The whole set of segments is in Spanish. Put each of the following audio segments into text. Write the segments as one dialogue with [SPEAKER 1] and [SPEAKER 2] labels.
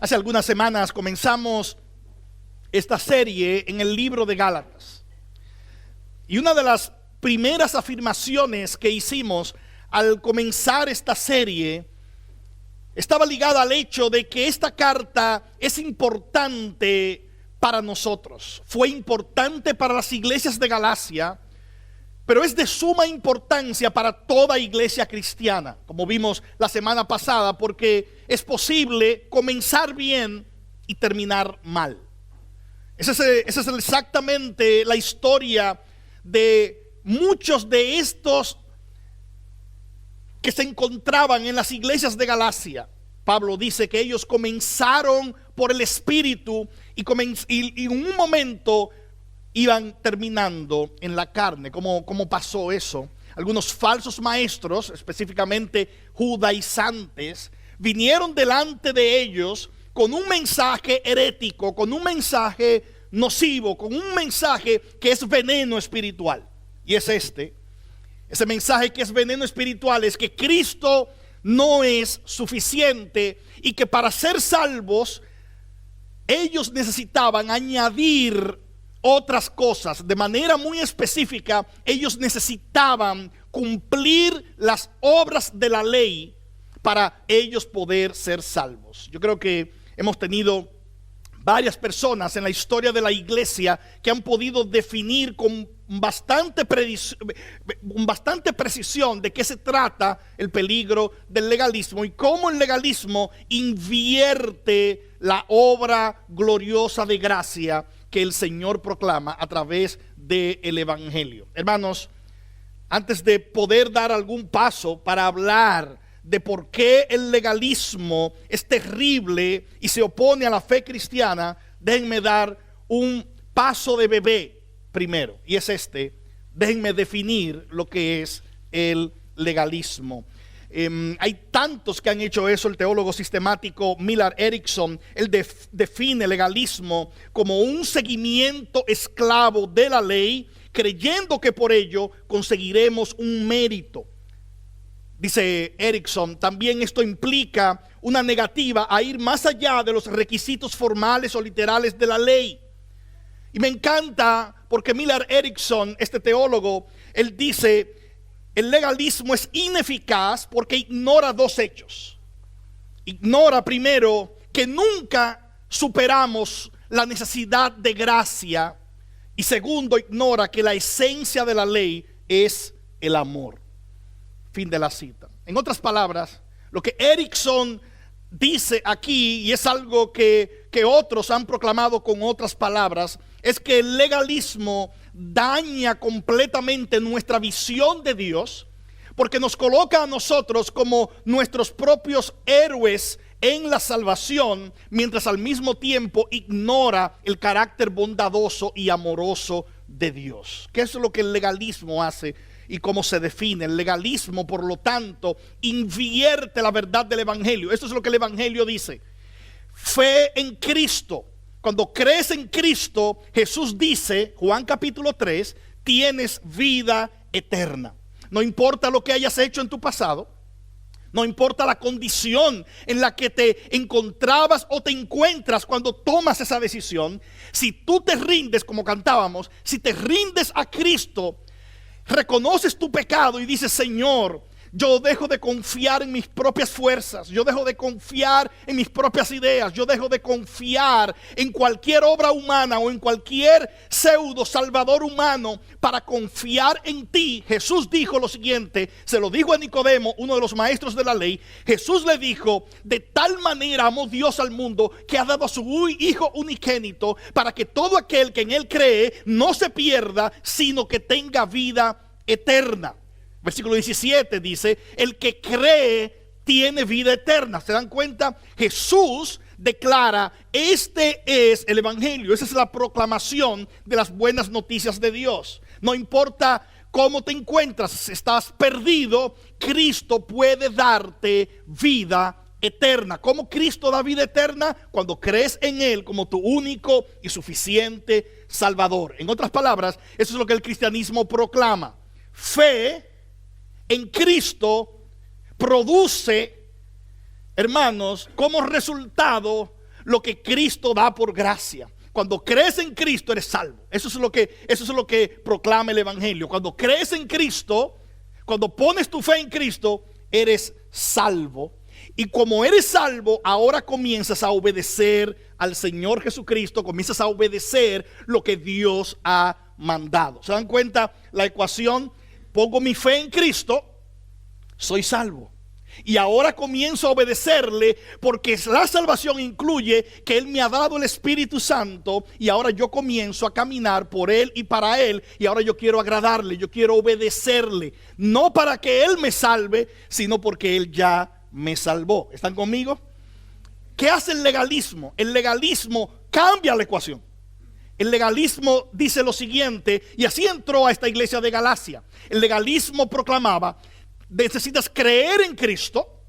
[SPEAKER 1] Hace algunas semanas comenzamos esta serie en el libro de Gálatas. Y una de las primeras afirmaciones que hicimos al comenzar esta serie estaba ligada al hecho de que esta carta es importante para nosotros. Fue importante para las iglesias de Galacia, pero es de suma importancia para toda iglesia cristiana, como vimos la semana pasada, porque es posible comenzar bien y terminar mal. Esa es exactamente la historia de muchos de estos que se encontraban en las iglesias de Galacia. Pablo dice que ellos comenzaron por el Espíritu y en un momento iban terminando en la carne. ¿Cómo pasó eso? Algunos falsos maestros, específicamente judaizantes, vinieron delante de ellos con un mensaje herético, con un mensaje nocivo, con un mensaje que es veneno espiritual. Y es ese mensaje que es veneno espiritual es que Cristo no es suficiente y que para ser salvos ellos necesitaban añadir otras cosas. De manera muy específica, ellos necesitaban cumplir las obras de la ley para ellos poder ser salvos. Yo creo que hemos tenido varias personas en la historia de la iglesia que han podido definir con bastante precisión de qué se trata el peligro del legalismo y cómo el legalismo invierte la obra gloriosa de gracia que el Señor proclama a través del Evangelio. Hermanos, antes de poder dar algún paso para hablar de por qué el legalismo es terrible y se opone a la fe cristiana, déjenme dar un paso de bebé primero, y es déjenme definir lo que es el legalismo. Hay tantos que han hecho eso. El teólogo sistemático Millard Erickson, él define legalismo como un seguimiento esclavo de la ley, creyendo que por ello conseguiremos un mérito. Dice Erickson, también esto implica una negativa a ir más allá de los requisitos formales o literales de la ley. Y me encanta porque Millard Erickson, este teólogo, él dice: el legalismo es ineficaz porque ignora dos hechos. Ignora primero que nunca superamos la necesidad de gracia, y segundo, ignora que la esencia de la ley es el amor. Fin de la cita. En otras palabras, lo que Erickson dice aquí, y es algo que otros han proclamado con otras palabras, es que el legalismo daña completamente nuestra visión de Dios, porque nos coloca a nosotros como nuestros propios héroes en la salvación, mientras al mismo tiempo ignora el carácter bondadoso y amoroso de Dios. ¿Qué es lo que el legalismo hace y cómo se define? El legalismo, por lo tanto, invierte la verdad del Evangelio. Esto es lo que el Evangelio dice: fe en Cristo. Cuando crees en Cristo, Jesús dice, Juan capítulo 3, tienes vida eterna. No importa lo que hayas hecho en tu pasado, no importa la condición en la que te encontrabas o te encuentras cuando tomas esa decisión, si tú te rindes, como cantábamos, si te rindes a Cristo, reconoces tu pecado y dices: Señor, yo dejo de confiar en mis propias fuerzas, yo dejo de confiar en mis propias ideas, yo dejo de confiar en cualquier obra humana o en cualquier pseudo salvador humano para confiar en ti. Jesús dijo lo siguiente, se lo dijo a Nicodemo, uno de los maestros de la ley. Jesús le dijo: de tal manera amó Dios al mundo que ha dado a su Hijo unigénito, para que todo aquel que en él cree no se pierda, sino que tenga vida eterna. Versículo 17 dice: el que cree tiene vida eterna. ¿Se dan cuenta? Jesús declara: este es el Evangelio, esa es la proclamación de las buenas noticias de Dios. No importa cómo te encuentras, si estás perdido, Cristo puede darte vida eterna. ¿Cómo Cristo da vida eterna? Cuando crees en Él como tu único y suficiente Salvador. En otras palabras, eso es lo que el cristianismo proclama. Fe en Cristo produce, hermanos, como resultado lo que Cristo da por gracia. Cuando crees en Cristo eres salvo. Eso es lo que proclama el Evangelio. Cuando crees en Cristo, cuando pones tu fe en Cristo, eres salvo. Y como eres salvo, ahora comienzas a obedecer al Señor Jesucristo, comienzas a obedecer lo que Dios ha mandado. ¿Se dan cuenta la ecuación? Pongo mi fe en Cristo, soy salvo. Y ahora comienzo a obedecerle, porque la salvación incluye que Él me ha dado el Espíritu Santo, y ahora yo comienzo a caminar por Él y para Él, y ahora yo quiero agradarle, yo quiero obedecerle, no para que Él me salve, sino porque Él ya me salvó. ¿Están conmigo? ¿Qué hace el legalismo? El legalismo cambia la ecuación. El legalismo dice lo siguiente, y así entró a esta iglesia de Galacia. El legalismo proclamaba: necesitas creer en Cristo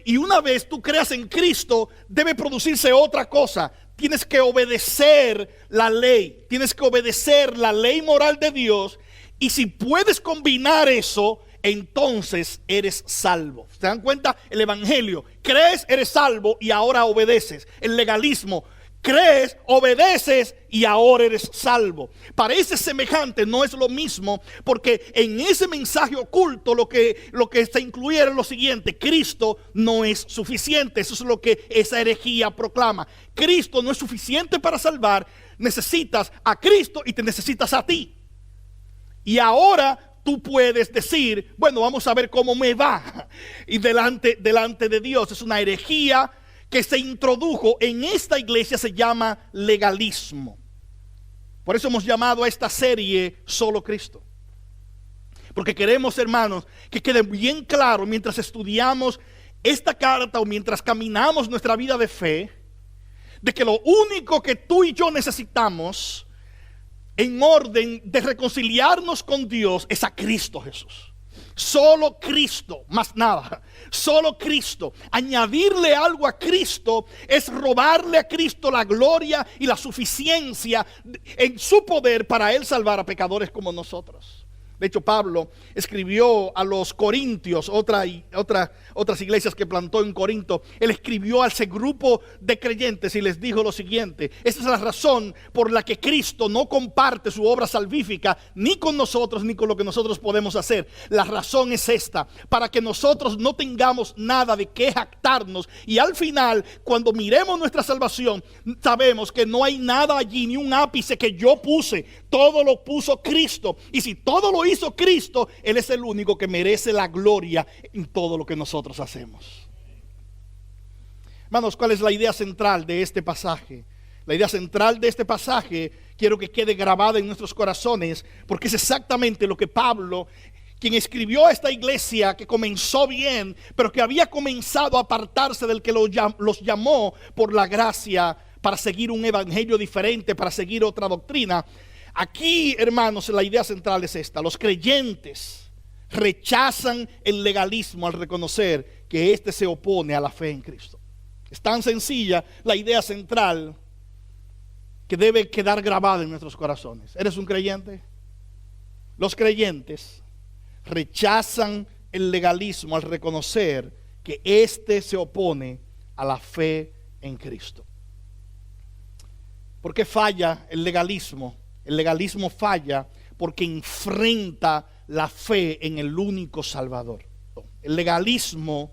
[SPEAKER 1] y una vez tú creas en Cristo, debe producirse otra cosa. Tienes que obedecer la ley, tienes que obedecer la ley moral de Dios, y si puedes combinar eso, entonces eres salvo. ¿Se dan cuenta? El evangelio: crees, eres salvo y ahora obedeces. El legalismo: crees, obedeces y ahora eres salvo. Parece semejante, no es lo mismo, porque en ese mensaje oculto lo que se incluía era lo siguiente: Cristo no es suficiente. Eso es lo que esa herejía proclama. Cristo no es suficiente para salvar. Necesitas a Cristo y te necesitas a ti. Y ahora tú puedes decir: bueno, vamos a ver cómo me va. Y delante de Dios. Es una herejía que se introdujo en esta iglesia, se llama legalismo. Por eso hemos llamado a esta serie Solo Cristo. Porque queremos, hermanos, que quede bien claro mientras estudiamos esta carta o mientras caminamos nuestra vida de fe, de que lo único que tú y yo necesitamos en orden de reconciliarnos con Dios es a Cristo Jesús. Solo Cristo, más nada. Solo Cristo. Añadirle algo a Cristo es robarle a Cristo la gloria y la suficiencia en su poder para Él salvar a pecadores como nosotros. De hecho, Pablo escribió a los corintios, otras iglesias que plantó en Corinto. Él escribió a ese grupo de creyentes y les dijo lo siguiente: esta es la razón por la que Cristo no comparte su obra salvífica ni con nosotros ni con lo que nosotros podemos hacer. La razón es esta: para que nosotros no tengamos nada de qué jactarnos, y al final, cuando miremos nuestra salvación, sabemos que no hay nada allí, ni un ápice que yo puse. Todo lo puso Cristo, y si todo lo hizo Cristo, Él es el único que merece la gloria en todo lo que nosotros hacemos. Hermanos, ¿cuál es la idea central de este pasaje? La idea central de este pasaje quiero que quede grabada en nuestros corazones, porque es exactamente lo que Pablo, quien escribió a esta iglesia que comenzó bien, pero que había comenzado a apartarse del que los llamó por la gracia para seguir un evangelio diferente, para seguir otra doctrina. Aquí, hermanos, la idea central es esta: los creyentes rechazan el legalismo al reconocer que éste se opone a la fe en Cristo. Es tan sencilla la idea central que debe quedar grabada en nuestros corazones. ¿Eres un creyente? Los creyentes rechazan el legalismo al reconocer que éste se opone a la fe en Cristo. ¿Por qué falla el legalismo? El legalismo falla porque enfrenta la fe en el único Salvador. El legalismo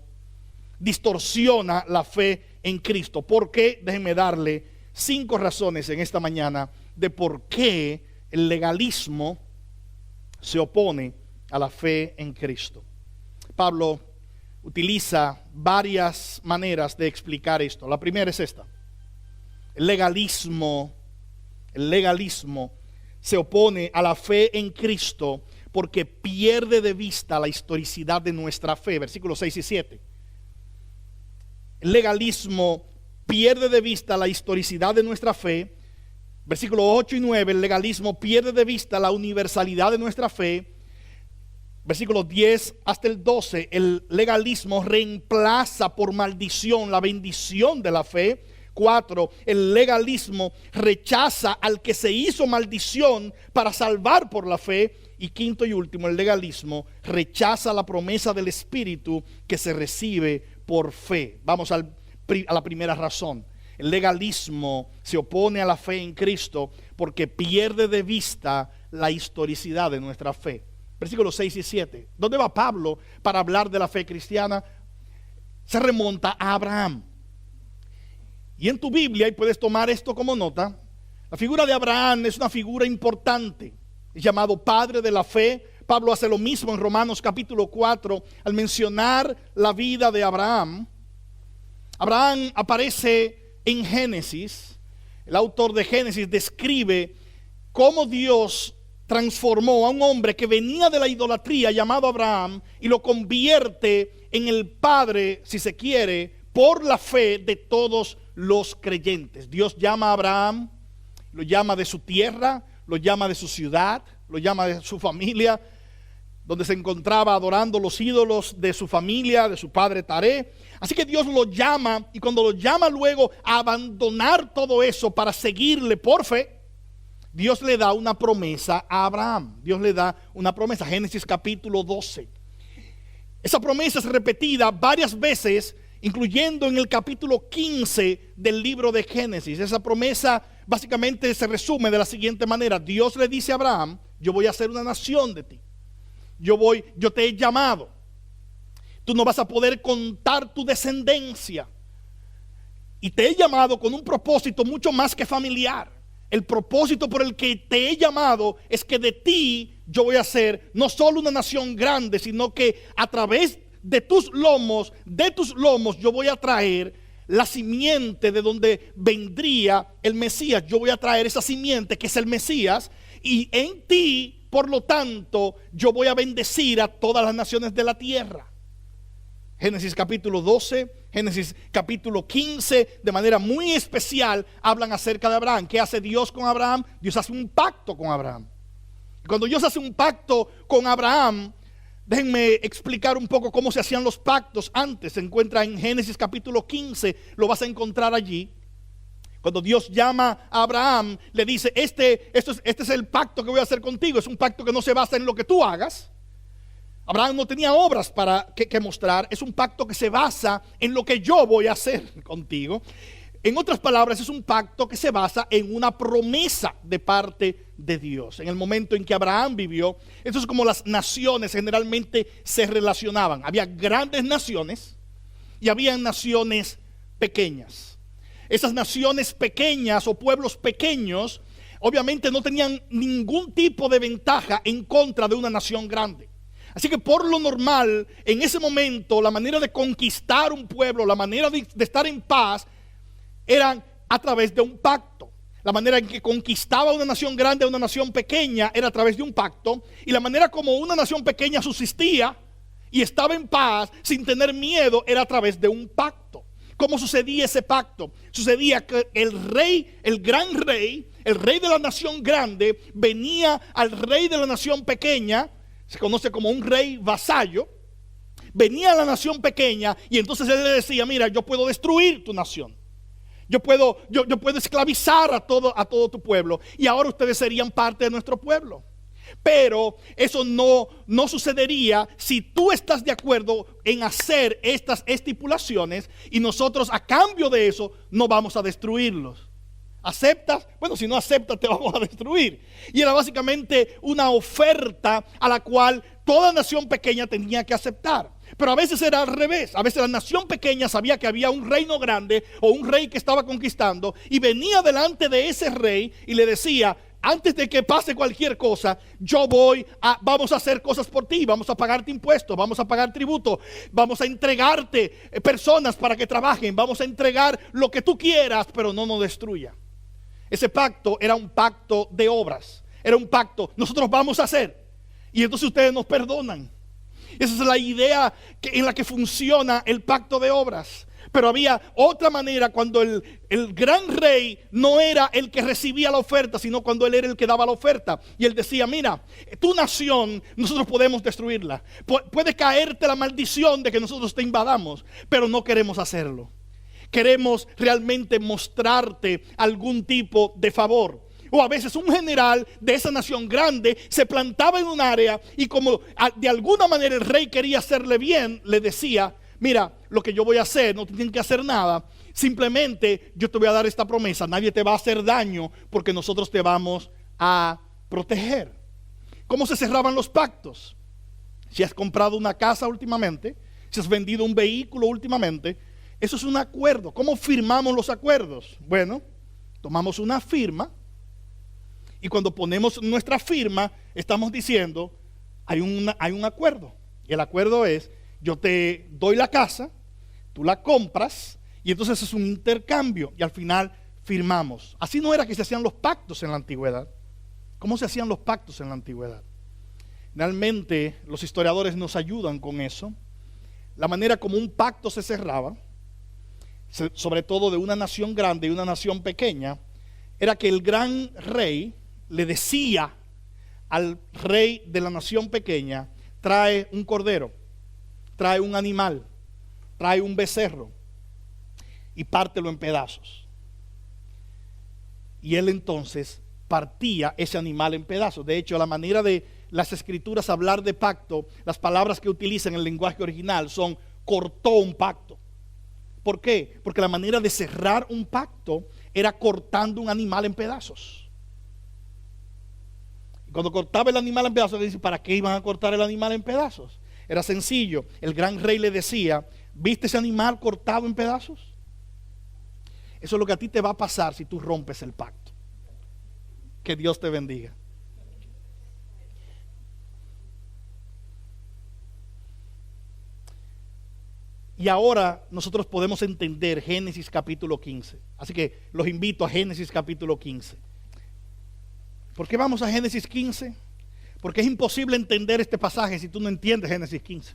[SPEAKER 1] distorsiona la fe en Cristo. ¿Por qué? Déjenme darle 5 razones en esta mañana de por qué el legalismo se opone a la fe en Cristo. Pablo utiliza varias maneras de explicar esto. La primera es esta: el legalismo se opone a la fe en Cristo porque pierde de vista la historicidad de nuestra fe. Versículos 6 y 7. El legalismo pierde de vista la historicidad de nuestra fe. Versículos 8 y 9. El legalismo pierde de vista la universalidad de nuestra fe. Versículos 10 hasta el 12. El legalismo reemplaza por maldición la bendición de la fe. 4. El legalismo rechaza al que se hizo maldición para salvar por la fe. Y 5 y último, el legalismo rechaza la promesa del Espíritu que se recibe por fe. Vamos al a la primera razón. El legalismo se opone a la fe en Cristo porque pierde de vista la historicidad de nuestra fe. Versículos 6 y 7. ¿Dónde va Pablo para hablar de la fe cristiana? Se remonta a Abraham. Y en tu Biblia, y puedes tomar esto como nota, la figura de Abraham es una figura importante. Es llamado padre de la fe. Pablo hace lo mismo en Romanos capítulo 4 al mencionar la vida de Abraham. Abraham aparece en Génesis. El autor de Génesis describe cómo Dios transformó a un hombre que venía de la idolatría llamado Abraham y lo convierte en el padre, si se quiere, por la fe de todos los creyentes. Dios llama a Abraham, lo llama de su tierra, lo llama de su ciudad, lo llama de su familia, donde se encontraba adorando los ídolos de su familia, de su padre Taré. Así que Dios lo llama, y cuando lo llama luego a abandonar todo eso para seguirle por fe, Dios le da una promesa a Abraham. Dios le da una promesa. Génesis capítulo 12. Esa promesa es repetida varias veces, incluyendo en el capítulo 15 del libro de Génesis. Esa promesa básicamente se resume de la siguiente manera. Dios le dice a Abraham: yo voy a hacer una nación de ti. Yo te he llamado. Tú no vas a poder contar tu descendencia. Y te he llamado con un propósito mucho más que familiar. El propósito por el que te he llamado es que de ti yo voy a hacer no solo una nación grande, sino que a través de tus lomos yo voy a traer la simiente de donde vendría el Mesías. Yo voy a traer esa simiente que es el Mesías, y en ti, por lo tanto, yo voy a bendecir a todas las naciones de la tierra. Génesis capítulo 12, Génesis capítulo 15, de manera muy especial, hablan acerca de Abraham. ¿Qué hace Dios con Abraham? Dios hace un pacto con Abraham. Y cuando Dios hace un pacto con Abraham, déjenme explicar un poco cómo se hacían los pactos antes. Se encuentra en Génesis capítulo 15, lo vas a encontrar allí. Cuando Dios llama a Abraham, le dice: este es el pacto que voy a hacer contigo. Es un pacto que no se basa en lo que tú hagas. Abraham no tenía obras que mostrar. Es un pacto que se basa en lo que yo voy a hacer contigo. En otras palabras, es un pacto que se basa en una promesa de parte de Dios. En el momento en que Abraham vivió, eso es como las naciones generalmente se relacionaban. Había grandes naciones y había naciones pequeñas. Esas naciones pequeñas o pueblos pequeños obviamente no tenían ningún tipo de ventaja en contra de una nación grande. Así que por lo normal, en ese momento, la manera de conquistar un pueblo, la manera de estar en paz, eran a través de un pacto. La manera en que conquistaba una nación grande a una nación pequeña era a través de un pacto. Y la manera como una nación pequeña subsistía y estaba en paz sin tener miedo era a través de un pacto. ¿Cómo sucedía ese pacto? Sucedía que el rey, el gran rey, el rey de la nación grande, venía al rey de la nación pequeña. Se conoce como un rey vasallo. Venía a la nación pequeña y entonces él le decía: mira, yo puedo destruir tu nación. Yo puedo esclavizar a todo tu pueblo, y ahora ustedes serían parte de nuestro pueblo. Pero eso no sucedería si tú estás de acuerdo en hacer estas estipulaciones, y nosotros a cambio de eso no vamos a destruirlos. ¿Aceptas? Bueno, si no aceptas, te vamos a destruir. Y era básicamente una oferta a la cual toda nación pequeña tenía que aceptar. Pero a veces era al revés. A veces la nación pequeña sabía que había un reino grande o un rey que estaba conquistando, y venía delante de ese rey y le decía: antes de que pase cualquier cosa, vamos a hacer cosas por ti, vamos a pagarte impuestos, vamos a pagar tributo, vamos a entregarte personas para que trabajen, vamos a entregar lo que tú quieras, pero no nos destruya. Ese pacto era un pacto de obras. Era un pacto: nosotros vamos a hacer, y entonces ustedes nos perdonan. Esa es la idea en la que funciona el pacto de obras. Pero había otra manera cuando el gran rey no era el que recibía la oferta, sino cuando él era el que daba la oferta. Y él decía: mira, tu nación nosotros podemos destruirla. Puede caerte la maldición de que nosotros te invadamos, pero no queremos hacerlo. Queremos realmente mostrarte algún tipo de favor. O a veces un general de esa nación grande se plantaba en un área, y como de alguna manera el rey quería hacerle bien, le decía: mira, lo que yo voy a hacer, no tienen que hacer nada. Simplemente yo te voy a dar esta promesa, nadie te va a hacer daño porque nosotros te vamos a proteger. ¿Cómo se cerraban los pactos? Si has comprado una casa últimamente, si has vendido un vehículo últimamente, eso es un acuerdo. ¿Cómo firmamos los acuerdos? Bueno, tomamos una firma y cuando ponemos nuestra firma estamos diciendo hay un acuerdo. Y el acuerdo es, yo te doy la casa, tú la compras y entonces es un intercambio y al final firmamos. Así no era que se hacían los pactos en la antigüedad. ¿Cómo se hacían los pactos en la antigüedad? Realmente los historiadores nos ayudan con eso. La manera como un pacto se cerraba, sobre todo de una nación grande y una nación pequeña, era que el gran rey le decía al rey de la nación pequeña: trae un cordero, trae un animal, trae un becerro y pártelo en pedazos. Y él entonces partía ese animal en pedazos. De hecho, la manera de las escrituras hablar de pacto, las palabras que utilizan en el lenguaje original son cortó un pacto. ¿Por qué? Porque la manera de cerrar un pacto era cortando un animal en pedazos. Y cuando cortaba el animal en pedazos, le dice, ¿para qué iban a cortar el animal en pedazos? Era sencillo. El gran rey le decía, ¿viste ese animal cortado en pedazos? Eso es lo que a ti te va a pasar si tú rompes el pacto. Que Dios te bendiga. Y ahora nosotros podemos entender Génesis capítulo 15. Así que los invito a Génesis capítulo 15. ¿Por qué vamos a Génesis 15? Porque es imposible entender este pasaje si tú no entiendes Génesis 15.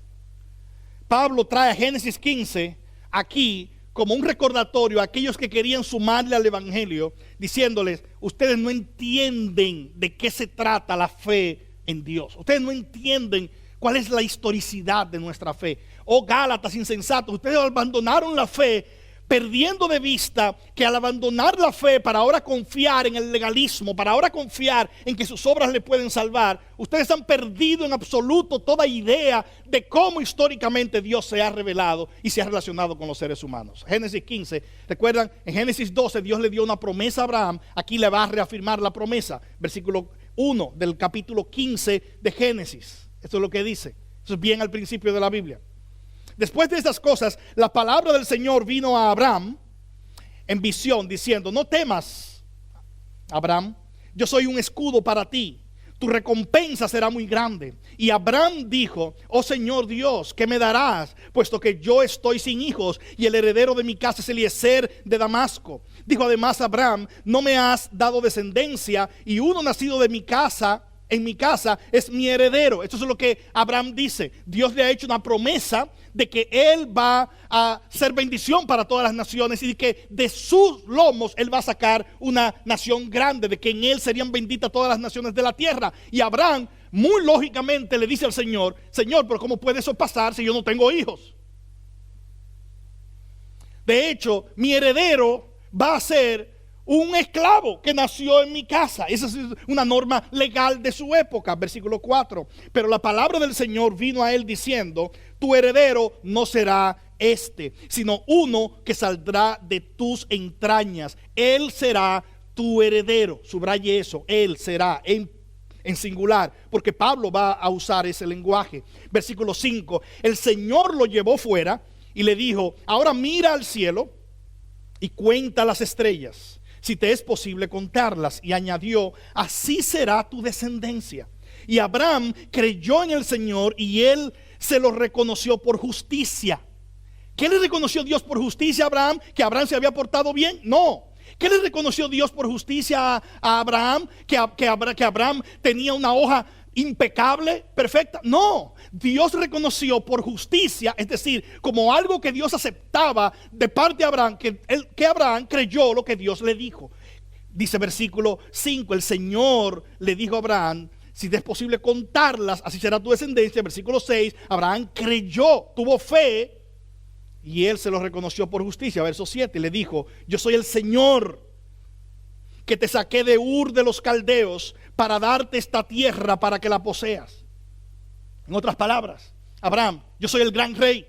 [SPEAKER 1] Pablo trae a Génesis 15 aquí como un recordatorio a aquellos que querían sumarle al evangelio, diciéndoles, ustedes no entienden de qué se trata la fe en Dios. Ustedes no entienden cuál es la historicidad de nuestra fe. Oh Gálatas insensatos, ustedes abandonaron la fe, perdiendo de vista que al abandonar la fe para ahora confiar en el legalismo, para ahora confiar en que sus obras le pueden salvar, ustedes han perdido en absoluto toda idea de cómo históricamente Dios se ha revelado y se ha relacionado con los seres humanos. Génesis 15, recuerdan, en Génesis 12 Dios le dio una promesa a Abraham, aquí le va a reafirmar la promesa, versículo 1 del capítulo 15 de Génesis. Esto es lo que dice, eso es bien al principio de la Biblia. Después de estas cosas, la palabra del Señor vino a Abraham en visión, diciendo, no temas, Abraham, yo soy un escudo para ti, tu recompensa será muy grande. Y Abraham dijo, oh Señor Dios, ¿qué me darás? Puesto que yo estoy sin hijos y el heredero de mi casa es Eliezer de Damasco. Dijo además Abraham, no me has dado descendencia y uno nacido de mi casa, en mi casa, es mi heredero. Esto es lo que Abraham dice. Dios le ha hecho una promesa de que él va a ser bendición para todas las naciones y de que de sus lomos él va a sacar una nación grande, de que en él serían benditas todas las naciones de la tierra. Y Abraham muy lógicamente le dice al Señor, Señor, pero ¿cómo puede eso pasar si yo no tengo hijos? De hecho, mi heredero va a ser un esclavo que nació en mi casa. Esa es una norma legal de su época, versículo 4. Pero la palabra del Señor vino a él diciendo, tu heredero no será este, sino uno que saldrá de tus entrañas. Él será tu heredero. Subraye eso, él será en singular, porque Pablo va a usar ese lenguaje. Versículo 5, el Señor lo llevó fuera y le dijo, ahora mira al cielo y cuenta las estrellas, si te es posible contarlas. Y añadió, así será tu descendencia. Y Abraham creyó en el Señor y él se lo reconoció por justicia. ¿Qué le reconoció Dios por justicia a Abraham? ¿Que Abraham se había portado bien? No. ¿Qué le reconoció Dios por justicia a Abraham? ¿Que Abraham tenía una hoja impecable, perfecta? No. Dios reconoció por justicia, es decir, como algo que Dios aceptaba de parte de Abraham, que Abraham creyó lo que Dios le dijo. Dice versículo 5, el Señor le dijo a Abraham, si te es posible contarlas, así será tu descendencia. Versículo 6, Abraham creyó, tuvo fe y él se lo reconoció por justicia. Verso 7, le dijo, yo soy el Señor que te saqué de Ur de los Caldeos para darte esta tierra para que la poseas. En otras palabras, Abraham, yo soy el gran rey.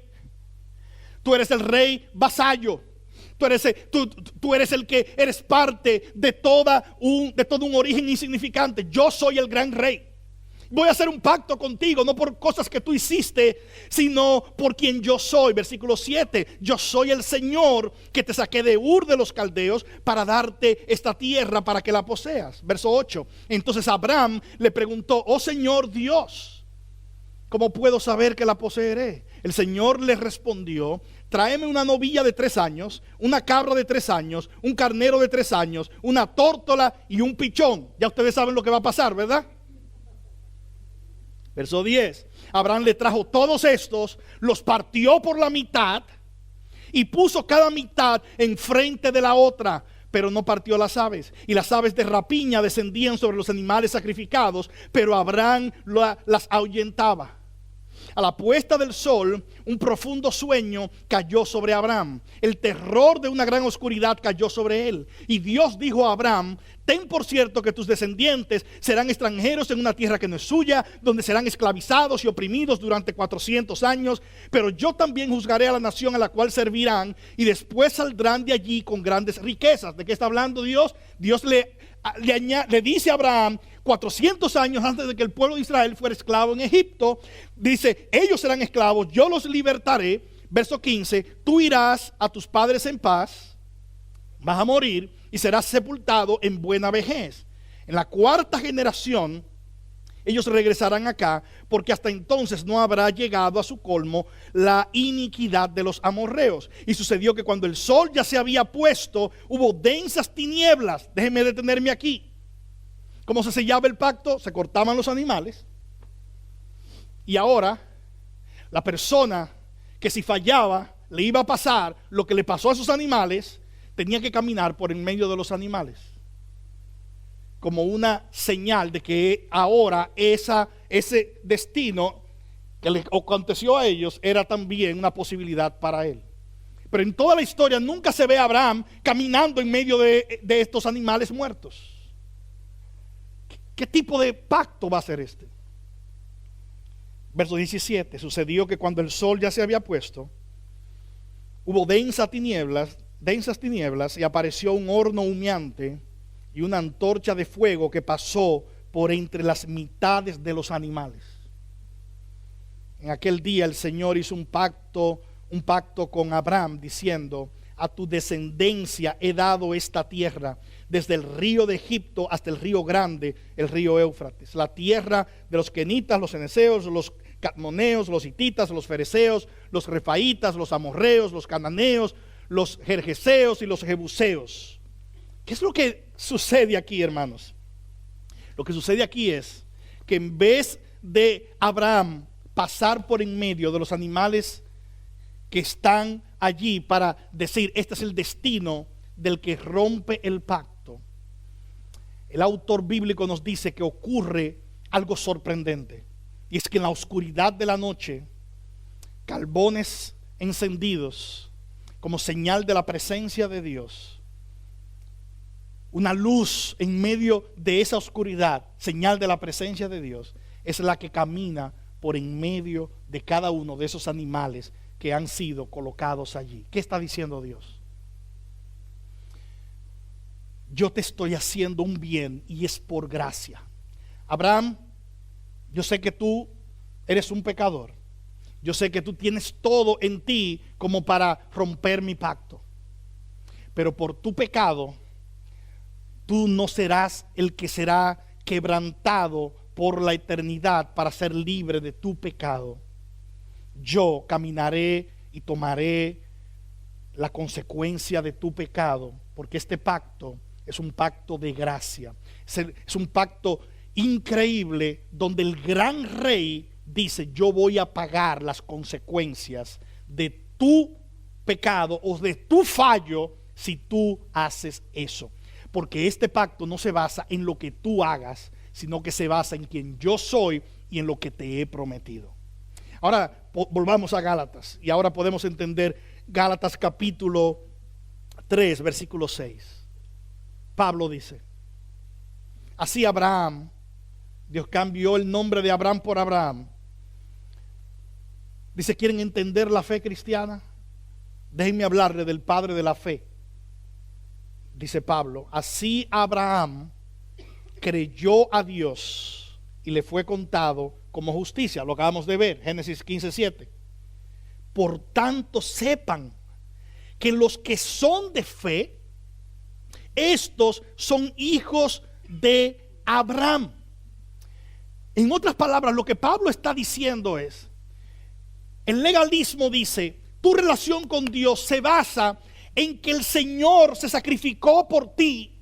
[SPEAKER 1] Tú eres el rey vasallo. Tú eres el que eres parte de todo un origen insignificante. Yo soy el gran rey. Voy a hacer un pacto contigo, no por cosas que tú hiciste, sino por quien yo soy. Versículo 7, yo soy el Señor que te saqué de Ur de los Caldeos para darte esta tierra para que la poseas. Verso 8, entonces Abraham le preguntó, oh Señor Dios, ¿cómo puedo saber que la poseeré? El Señor le respondió, tráeme una novilla de 3 años, una cabra de 3 años, un carnero de 3 años, una tórtola y un pichón. Ya ustedes saben lo que va a pasar, ¿verdad? Verso 10, Abraham le trajo todos estos, los partió por la mitad y puso cada mitad enfrente de la otra, pero no partió las aves. Y las aves de rapiña descendían sobre los animales sacrificados, pero Abraham las ahuyentaba. A la puesta del sol, un profundo sueño cayó sobre Abraham. El terror de una gran oscuridad cayó sobre él. Y Dios dijo a Abraham, ten por cierto que tus descendientes serán extranjeros en una tierra que no es suya, donde serán esclavizados y oprimidos durante 400 años. Pero yo también juzgaré a la nación a la cual servirán, y después saldrán de allí con grandes riquezas. ¿De qué está hablando Dios? Dios le dice a Abraham, 400 años antes de que el pueblo de Israel fuera esclavo en Egipto, dice, ellos serán esclavos, yo los libertaré. Verso 15, tú irás a tus padres en paz, vas a morir y serás sepultado en buena vejez. En la 4ª generación, ellos regresarán acá, porque hasta entonces no habrá llegado a su colmo la iniquidad de los amorreos. Y sucedió que cuando el sol ya se había puesto, hubo densas tinieblas. Déjenme detenerme aquí. ¿Cómo se sellaba el pacto? Se cortaban los animales. Y ahora, la persona que si fallaba, le iba a pasar lo que le pasó a esos animales, tenía que caminar por en medio de los animales. Como una señal de que ahora ese destino que le aconteció a ellos era también una posibilidad para él. Pero en toda la historia nunca se ve a Abraham caminando en medio de estos animales muertos. ¿Qué tipo de pacto va a ser este? Verso 17, sucedió que cuando el sol ya se había puesto, hubo densas tinieblas y apareció un horno humeante y una antorcha de fuego que pasó por entre las mitades de los animales. En aquel día el Señor hizo un pacto con Abraham diciendo, a tu descendencia he dado esta tierra, desde el río de Egipto hasta el río grande, el río Éufrates, la tierra de los kenitas, los cenezeos, los cadmoneos, los hititas, los fereceos, los refaitas, los amorreos, los cananeos, los gergeseos y los jebuseos. ¿Qué es lo que sucede aquí, hermanos? Lo que sucede aquí es que en vez de Abraham pasar por en medio de los animales que están allí para decir, este es el destino del que rompe el pacto, el autor bíblico nos dice que ocurre algo sorprendente. Y es que en la oscuridad de la noche, carbones encendidos como señal de la presencia de Dios, una luz en medio de esa oscuridad, señal de la presencia de Dios, es la que camina por en medio de cada uno de esos animales que han sido colocados allí. ¿Qué está diciendo Dios? Yo te estoy haciendo un bien y es por gracia. Abraham, yo sé que tú eres un pecador. Yo sé que tú tienes todo en ti como para romper mi pacto. Pero por tu pecado, tú no serás el que será quebrantado por la eternidad para ser libre de tu pecado. Yo caminaré y tomaré la consecuencia de tu pecado, porque este pacto es un pacto de gracia. Es un pacto increíble donde el gran rey dice, yo voy a pagar las consecuencias de tu pecado o de tu fallo si tú haces eso. Porque este pacto no se basa en lo que tú hagas, sino que se basa en quien yo soy y en lo que te he prometido. Ahora volvamos a Gálatas y ahora podemos entender Gálatas capítulo 3 versículo 6. Pablo dice, así Abraham, Dios cambió el nombre de Abraham por Abraham. Dice, ¿quieren entender la fe cristiana? Déjenme hablarle del padre de la fe. Dice Pablo, así Abraham creyó a Dios y le fue contado como justicia. Lo acabamos de ver, Génesis 15:7. Por tanto, sepan que los que son de fe, estos son hijos de Abraham. En otras palabras, lo que Pablo está diciendo es, el legalismo dice, tu relación con Dios se basa en que el Señor se sacrificó por ti.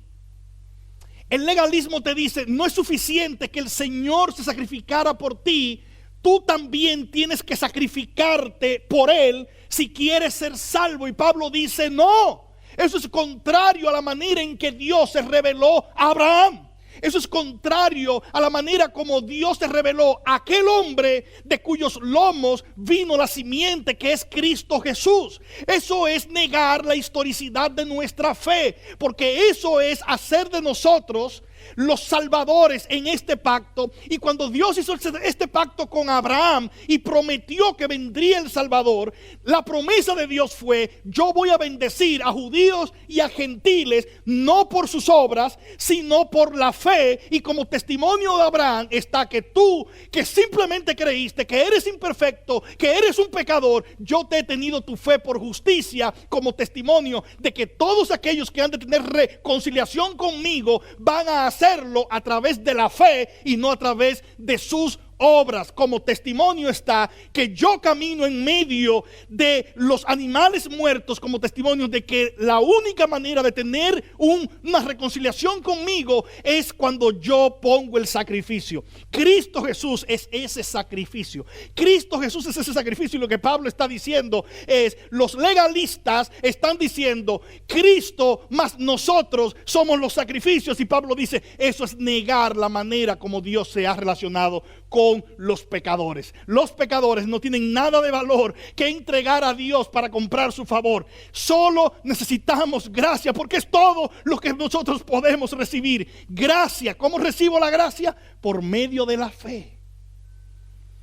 [SPEAKER 1] El legalismo te dice, no es suficiente que el Señor se sacrificara por ti, tú también tienes que sacrificarte por Él si quieres ser salvo. Y Pablo dice, no, eso es contrario a la manera en que Dios se reveló a Abraham. Eso es contrario a la manera como Dios se reveló a aquel hombre de cuyos lomos vino la simiente, que es Cristo Jesús. Eso es negar la historicidad de nuestra fe, porque eso es hacer de nosotros los salvadores en este pacto. Y cuando Dios hizo este pacto con Abraham y prometió que vendría el Salvador, la promesa de Dios fue: yo voy a bendecir a judíos y a gentiles, no por sus obras, sino por la fe. Y como testimonio de Abraham está que tú, que simplemente creíste que eres imperfecto, que eres un pecador, yo te he tenido tu fe por justicia, como testimonio de que todos aquellos que han de tener reconciliación conmigo van a hacerlo a través de la fe y no a través de sus obras. Como testimonio está que yo camino en medio de los animales muertos, como testimonio de que la única manera de tener una reconciliación conmigo es cuando yo pongo el sacrificio. Cristo Jesús es ese sacrificio. Cristo Jesús es ese sacrificio. Y lo que Pablo está diciendo es, los legalistas están diciendo Cristo más nosotros somos los sacrificios, y Pablo dice, eso es negar la manera como Dios se ha relacionado con los pecadores. Los pecadores no tienen nada de valor que entregar a Dios para comprar su favor. Solo necesitamos gracia, porque es todo lo que nosotros podemos recibir. Gracia. ¿Cómo recibo la gracia? Por medio de la fe.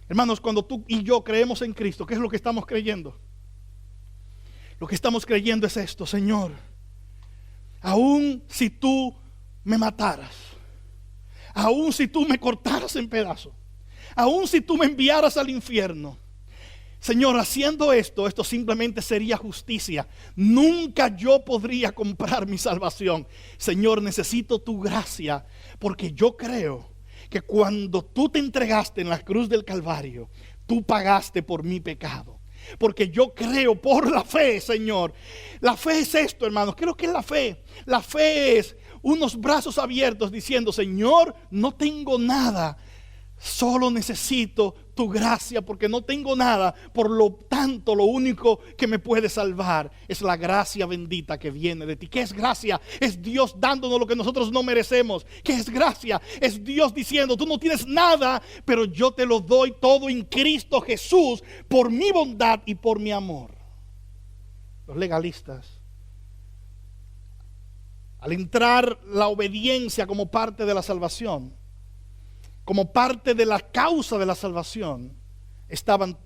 [SPEAKER 1] Hermanos, cuando tú y yo creemos en Cristo, ¿qué es lo que estamos creyendo? Lo que estamos creyendo es esto: Señor, aun si tú me mataras, aun si tú me cortaras en pedazos, aun si tú me enviaras al infierno, Señor, haciendo esto simplemente sería justicia. Nunca yo podría comprar mi salvación. Señor, necesito tu gracia, porque yo creo que cuando tú te entregaste en la cruz del Calvario, tú pagaste por mi pecado. Porque yo creo por la fe, Señor. La fe es esto, hermanos. ¿Qué es lo que es la fe? La fe es unos brazos abiertos diciendo: Señor, no tengo nada, solo necesito tu gracia, porque no tengo nada. Por lo tanto, lo único que me puede salvar es la gracia bendita que viene de ti. ¿Qué es gracia? Es Dios dándonos lo que nosotros no merecemos. ¿Qué es gracia? Es Dios diciendo: tú no tienes nada, pero yo te lo doy todo en Cristo Jesús, por mi bondad y por mi amor. Los legalistas, al entrar la obediencia como parte de la salvación, como parte de la causa de la salvación, estaban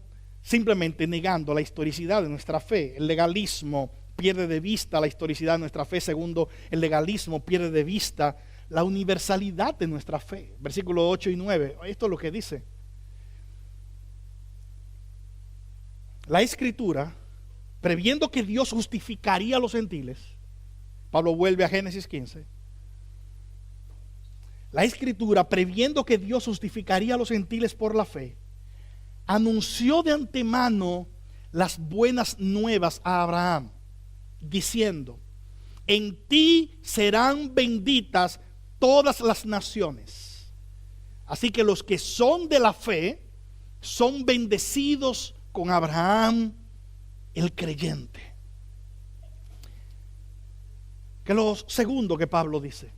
[SPEAKER 1] simplemente negando la historicidad de nuestra fe. El legalismo pierde de vista la historicidad de nuestra fe. Segundo, el legalismo pierde de vista la universalidad de nuestra fe. Versículos 8 y 9, esto es lo que dice: la Escritura, previendo que Dios justificaría a los gentiles. Pablo vuelve a Génesis 15. La Escritura, previendo que Dios justificaría a los gentiles por la fe, anunció de antemano las buenas nuevas a Abraham, diciendo: en ti serán benditas todas las naciones. Así que los que son de la fe son bendecidos con Abraham, el creyente. Que lo segundo que Pablo dice: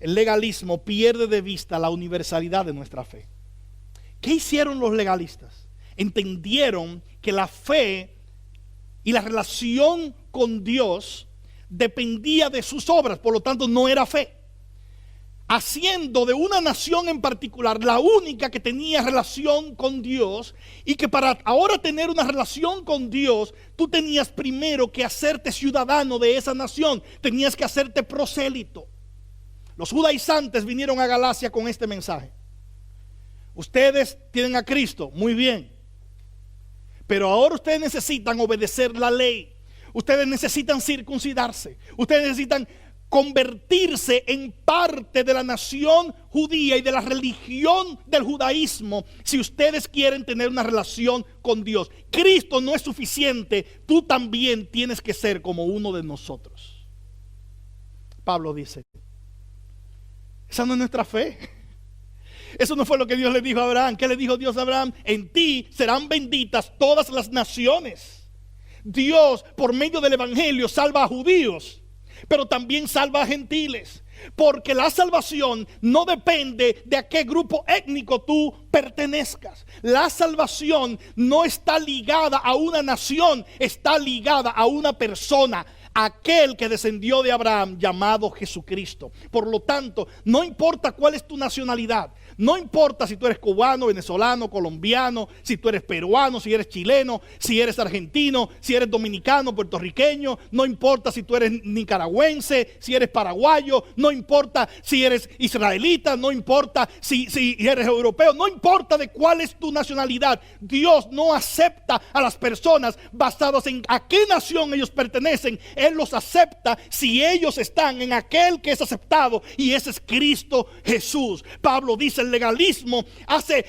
[SPEAKER 1] el legalismo pierde de vista la universalidad de nuestra fe. ¿Qué hicieron los legalistas? Entendieron que la fe y la relación con Dios dependía de sus obras, por lo tanto no era fe. haciendo de una nación en particular la única que tenía relación con Dios, y que para ahora tener una relación con Dios, tú tenías primero que hacerte ciudadano de esa nación, tenías que hacerte prosélito. Los judaizantes vinieron a Galacia con este mensaje: ustedes tienen a Cristo, muy bien, pero ahora ustedes necesitan obedecer la ley, ustedes necesitan circuncidarse, ustedes necesitan convertirse en parte de la nación judía y de la religión del judaísmo si ustedes quieren tener una relación con Dios. Cristo no es suficiente, tú también tienes que ser como uno de nosotros. Pablo dice, esa no es nuestra fe. Eso no fue lo que Dios le dijo a Abraham. ¿Qué le dijo Dios a Abraham? En ti serán benditas todas las naciones. Dios, por medio del evangelio, salva a judíos, pero también salva a gentiles, porque la salvación no depende de a qué grupo étnico tú pertenezcas. La salvación no está ligada a una nación, está ligada a una persona, aquel que descendió de Abraham, llamado Jesucristo. Por lo tanto, no importa cuál es tu nacionalidad, no importa si tú eres cubano, venezolano, colombiano, si tú eres peruano, si eres chileno, si eres argentino, si eres dominicano, puertorriqueño, no importa si tú eres nicaragüense, si eres paraguayo, no importa si eres israelita, no importa si eres europeo, no importa de cuál es tu nacionalidad. Dios no acepta a las personas basadas en a qué nación ellos pertenecen. Él los acepta si ellos están en aquel que es aceptado, y ese es Cristo Jesús. Pablo dice, el legalismo hace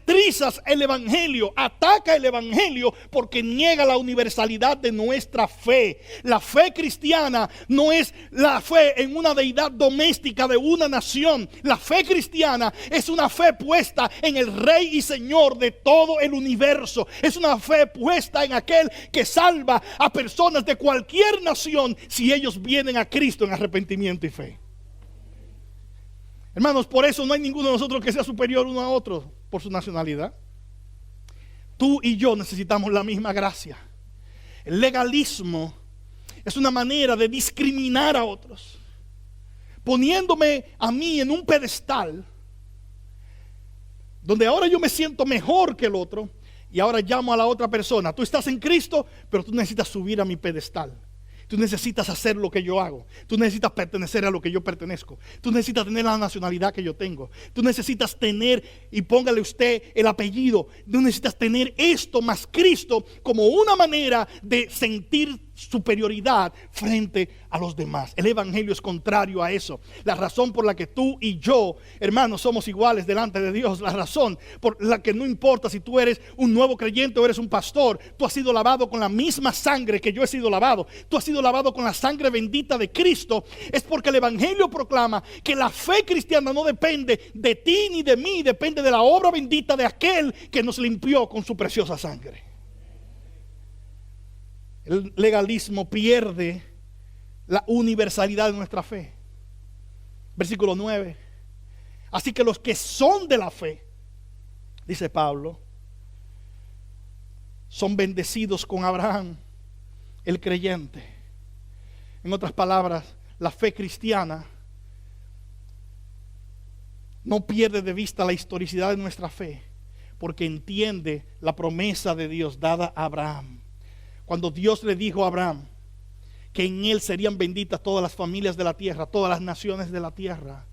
[SPEAKER 1] trizas el evangelio, ataca el evangelio porque niega la universalidad de nuestra fe. La fe cristiana no es la fe en una deidad doméstica de una nación. La fe cristiana es una fe puesta en el Rey y Señor de todo el universo. Es una fe puesta en aquel que salva a personas de cualquier nación si ellos vienen a Cristo en arrepentimiento y fe. Hermanos, por eso no hay ninguno de nosotros que sea superior uno a otro por su nacionalidad. Tú y yo necesitamos la misma gracia. El legalismo es una manera de discriminar a otros, poniéndome a mí en un pedestal donde ahora yo me siento mejor que el otro, y ahora llamo a la otra persona. Tú estás en Cristo, pero tú necesitas subir a mi pedestal. Tú necesitas hacer lo que yo hago. Tú necesitas pertenecer a lo que yo pertenezco. Tú necesitas tener la nacionalidad que yo tengo. Tú necesitas tener, y póngale usted el apellido, tú necesitas tener esto más Cristo como una manera de sentir superioridad frente a los demás. El evangelio es contrario a eso. La razón por la que tú y yo, hermanos, somos iguales delante de Dios, la razón por la que no importa si tú eres un nuevo creyente o eres un pastor, tú has sido lavado con la misma sangre que yo he sido lavado, tú has sido lavado con la sangre bendita de Cristo, es porque el evangelio proclama que la fe cristiana no depende de ti ni de mí, depende de la obra bendita de aquel que nos limpió con su preciosa sangre. El legalismo pierde la universalidad de nuestra fe. Versículo 9. Así que los que son de la fe, dice Pablo, son bendecidos con Abraham, el creyente. En otras palabras, la fe cristiana no pierde de vista la historicidad de nuestra fe, porque entiende la promesa de Dios dada a Abraham. Cuando Dios le dijo a Abraham que en él serían benditas todas las familias de la tierra, todas las naciones de la tierra,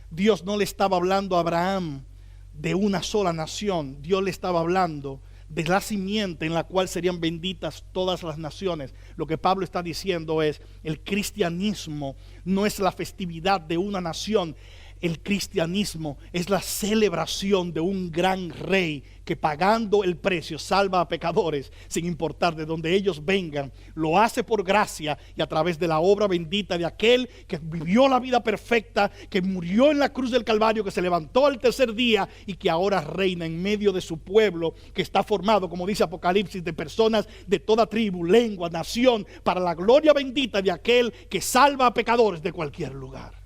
[SPEAKER 1] Dios no le estaba hablando a Abraham de una sola nación. Dios le estaba hablando de la simiente en la cual serían benditas todas las naciones. Lo que Pablo está diciendo es, el cristianismo no es la festividad de una nación. El cristianismo es la celebración de un gran rey que, pagando el precio, salva a pecadores sin importar de donde ellos vengan. Lo hace por gracia y a través de la obra bendita de aquel que vivió la vida perfecta, que murió en la cruz del Calvario, que se levantó al tercer día y que ahora reina en medio de su pueblo, que está formado, como dice Apocalipsis, de personas de toda tribu, lengua, nación, para la gloria bendita de aquel que salva a pecadores de cualquier lugar.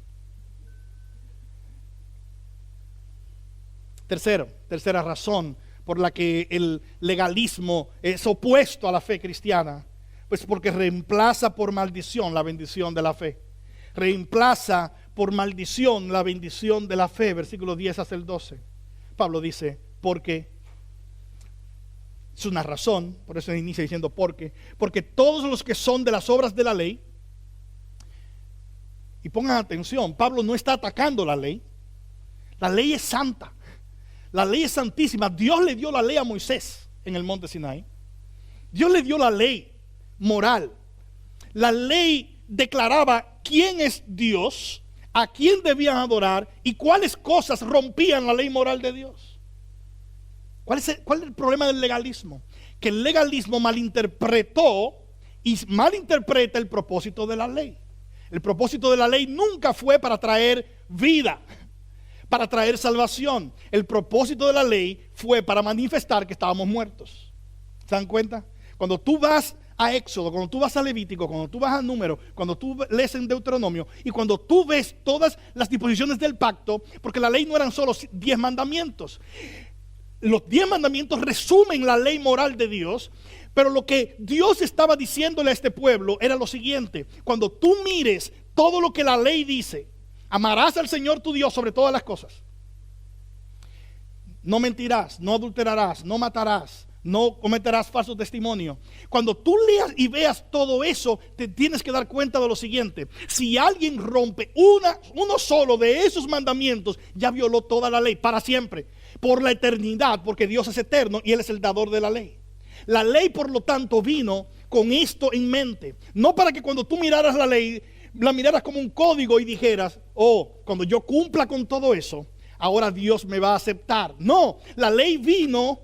[SPEAKER 1] Tercera razón por la que el legalismo es opuesto a la fe cristiana, pues porque reemplaza por maldición la bendición de la fe. Reemplaza por maldición la bendición de la fe, versículo 10 hasta el 12. Pablo dice, porque, es una razón, por eso inicia diciendo porque todos los que son de las obras de la ley, y pongan atención, Pablo no está atacando la ley es santa, la ley es santísima. Dios le dio la ley a Moisés en el monte Sinaí, Dios le dio la ley moral, la ley declaraba quién es Dios, a quién debían adorar y cuáles cosas rompían la ley moral de Dios. ¿Cuál es el problema del legalismo? Que el legalismo malinterpretó y malinterpreta el propósito de la ley. El propósito de la ley nunca fue para traer vida, para traer salvación. El propósito de la ley fue para manifestar que estábamos muertos. ¿Se dan cuenta? Cuando tú vas a Éxodo, cuando tú vas a Levítico, cuando tú vas a Número, cuando tú lees en Deuteronomio y cuando tú ves todas las disposiciones del pacto, porque la ley no eran solo 10 mandamientos. Los 10 mandamientos resumen la ley moral de Dios, pero lo que Dios estaba diciéndole a este pueblo era lo siguiente: cuando tú mires todo lo que la ley dice, amarás al Señor tu Dios sobre todas las cosas, no mentirás, no adulterarás, no matarás, no cometerás falso testimonio. Cuando tú leas y veas todo eso, te tienes que dar cuenta de lo siguiente: si alguien rompe uno solo de esos mandamientos, ya violó toda la ley para siempre, por la eternidad, porque Dios es eterno y Él es el dador de la ley. La ley, por lo tanto, vino con esto en mente, no para que cuando tú miraras la ley, la miraras como un código y dijeras, oh, cuando yo cumpla con todo eso, ahora Dios me va a aceptar. No, la ley vino,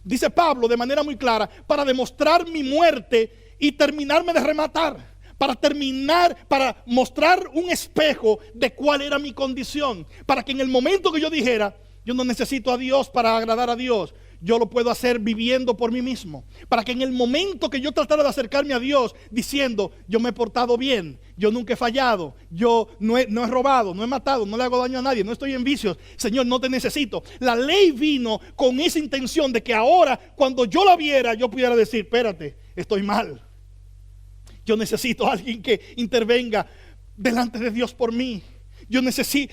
[SPEAKER 1] dice Pablo de manera muy clara, para demostrar mi muerte y terminarme de rematar. Para mostrar un espejo de cuál era mi condición. Para que en el momento que yo dijera, yo no necesito a Dios para agradar a Dios, yo lo puedo hacer viviendo por mí mismo. Para que en el momento que yo tratara de acercarme a Dios diciendo, yo me he portado bien, yo nunca he fallado, yo no he robado, no he matado, no le hago daño a nadie, no estoy en vicios, Señor, no te necesito. La ley vino con esa intención de que ahora, cuando yo la viera, yo pudiera decir, espérate, estoy mal, yo necesito a alguien que intervenga delante de Dios por mí. Yo necesito,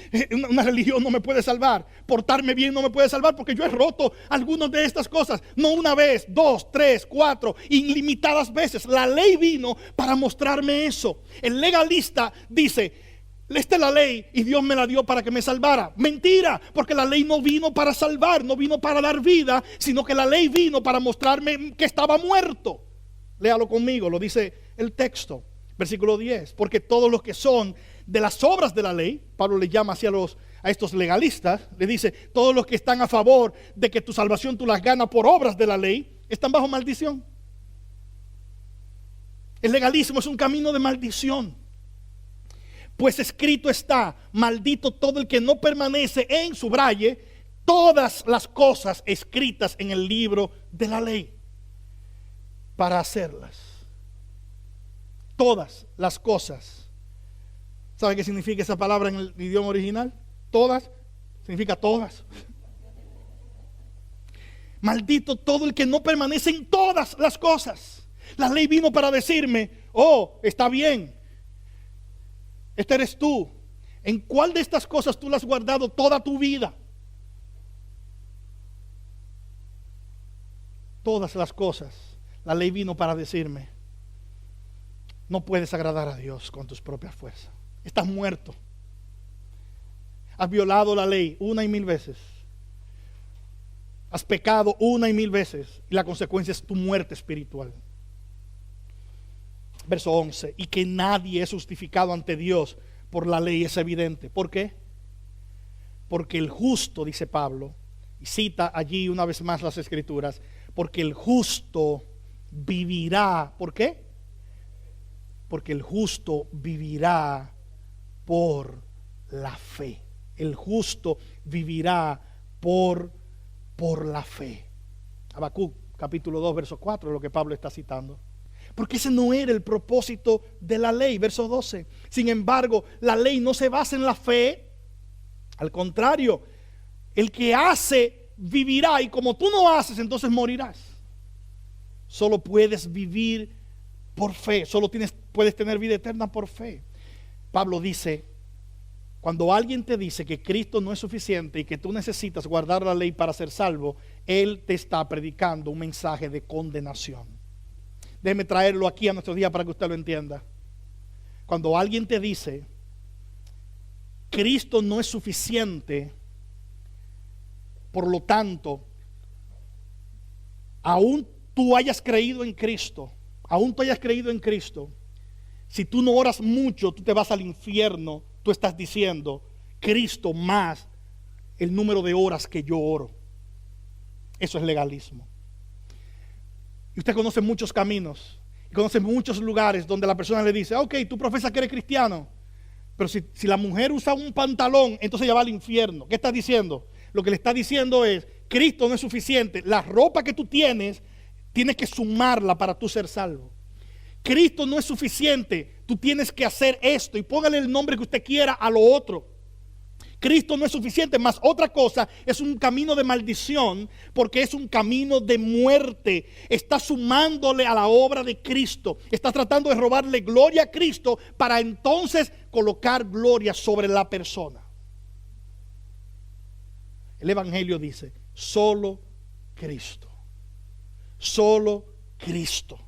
[SPEAKER 1] una religión no me puede salvar, portarme bien no me puede salvar, porque yo he roto algunas de estas cosas, no una vez, 2, 3, 4, ilimitadas veces. La ley vino para mostrarme eso. El legalista dice, esta es la ley y Dios me la dio para que me salvara. Mentira, porque la ley no vino para salvar, no vino para dar vida, sino que la ley vino para mostrarme que estaba muerto. Léalo conmigo, lo dice el texto, versículo 10. Porque todos los que son de las obras de la ley, Pablo le llama así a estos legalistas, le dice, todos los que están a favor de que tu salvación tú las ganas por obras de la ley, están bajo maldición. El legalismo es un camino de maldición. Pues escrito está, maldito todo el que no permanece en, subraye, todas las cosas escritas en el libro de la ley, para hacerlas. Todas las cosas. ¿Sabe qué significa esa palabra en el idioma original? Todas, significa todas. Maldito todo el que no permanece en todas las cosas. La ley vino para decirme, oh, está bien, este eres tú. ¿En cuál de estas cosas tú las has guardado toda tu vida? Todas las cosas. La ley vino para decirme, no puedes agradar a Dios con tus propias fuerzas. Estás muerto. Has violado la ley 1 y 1000 veces. Has pecado 1 y 1000 veces. Y la consecuencia es tu muerte espiritual. Verso 11. Y que nadie es justificado ante Dios por la ley es evidente. ¿Por qué? Porque el justo, dice Pablo, y cita allí una vez más las escrituras, porque el justo vivirá. ¿Por qué? Porque el justo vivirá por la fe. El justo vivirá por la fe. Habacuc capítulo 2 verso 4 es lo que Pablo está citando. Porque ese no era el propósito de la ley. Verso 12. Sin embargo, la ley no se basa en la fe. Al contrario, el que hace vivirá, y como tú no haces, entonces morirás. Solo puedes vivir por fe. Solo puedes tener vida eterna por fe. Pablo dice, Cuando alguien te dice que Cristo no es suficiente y que tú necesitas guardar la ley para ser salvo, él te está predicando un mensaje de condenación. Déjeme traerlo aquí a nuestros días para que usted lo entienda. Cuando alguien te dice, Cristo no es suficiente, por lo tanto, aún tú hayas creído en Cristo, si tú no oras mucho, tú te vas al infierno, tú estás diciendo, Cristo más el número de horas que yo oro. Eso es legalismo. Y usted conoce muchos caminos, conoce muchos lugares donde la persona le dice, ok, tú profesas que eres cristiano, pero si la mujer usa un pantalón, entonces ella va al infierno. ¿Qué está diciendo? Lo que le está diciendo es, Cristo no es suficiente, la ropa que tú tienes que sumarla para tú ser salvo. Cristo no es suficiente, tú tienes que hacer esto y póngale el nombre que usted quiera a lo otro. Cristo no es suficiente, más otra cosa, es un camino de maldición porque es un camino de muerte. Está sumándole a la obra de Cristo, está tratando de robarle gloria a Cristo para entonces colocar gloria sobre la persona. El Evangelio dice, solo Cristo, solo Cristo,